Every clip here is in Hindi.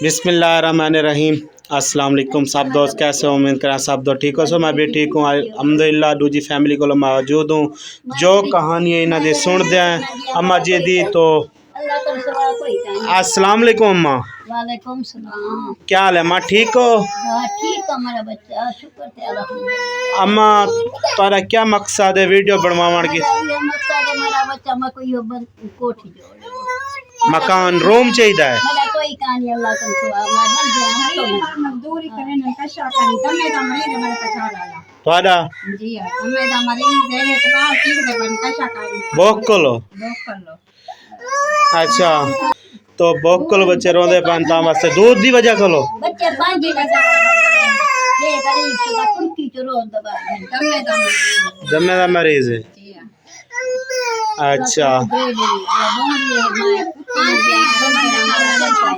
बिस्मिल्लाहिर्रहमानिर्रहीम। अस्सलाम वालेकुम सब दोस्त, कैसे हो? उम्मीद करें सब दो ठीक हो। सो मैं भी ठीक हूँ अल्हम्दुलिल्लाह। दूजी फैमिली को मौजूद हूँ जो कहानी इन्हों दी सुन दें अम्मा जी दी। तो अस्सलाम वालेकुम अम्मा। वालेकुम सलाम। क्या हाल है अम्मा, ठीक हो? हाँ ठीक है मेरा बच्चा, शुक्र है अल्हम्दुलिल्लाह। अम्मा तारा क्या मकसद है वीडियो बनवाने की? ये मकसद है मेरा बच्चा मैं कोई कोठी जोड़े मकान रूम चाहिए है। मेरा कोई कहानी अल्लाह का सुआ मैं बन गया तो मजदूरी करे न कशा करी तमे दा मरीज मेरे कठा लाला थोड़ा जी हां तमे दा मरीज है एक बार ठीक दे बन कशा करी बोकलो बोकलो। अच्छा तो बोकलो बच्चे रोंदे पान ता वास्ते दूध दी वजह कलो बच्चे पांच बजे ये गरीब का कुंकी चरो दबा दमे दा मरीज है। जी हां अच्छा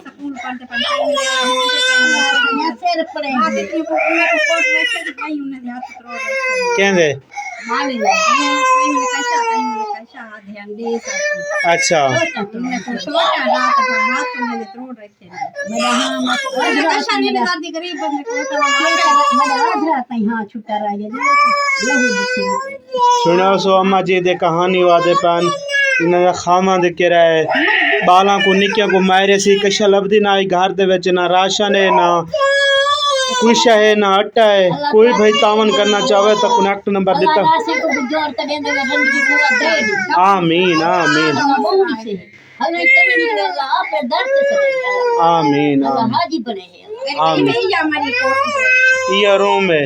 स्कूल पढ़ते पढ़ते सिर पड़े कोट रखे कहीं उन्हें हाथ तोड़ कहंदे माली कशा ध्यान दे सकती। अच्छा तुमने तो छोटा रात भर हाथ में तोड़ रखे मेरा हां कशा नहीं दादी गरीब बंदे को तो मेरा आधा तई हां छुट्टा रह गया लहू दिखे सुनो सो अम्मा जी दे कहानी वादे पान इन्हें खामा दे के रहे बाला को निक्या को मारे सी कशा लबदी ना घर दे विच ना राशन है ना कुछ है ना आटा है। कोई भाई तावन करना चाहे तो कनेक्ट नंबर देता। आमीन आमीन आमीन आमीन। ये रूम है।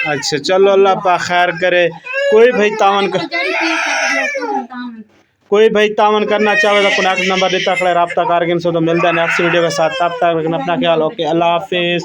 अच्छा चलो अल्लाह पा खैर करे। कोई भाई तावन करना चाहे तो कनेक्ट नंबर देता खड़े रब्ता करके तो मिलता है नेक्स्ट वीडियो के साथ। तब तक अपना ख्याल। ओके अल्लाह हाफिज़।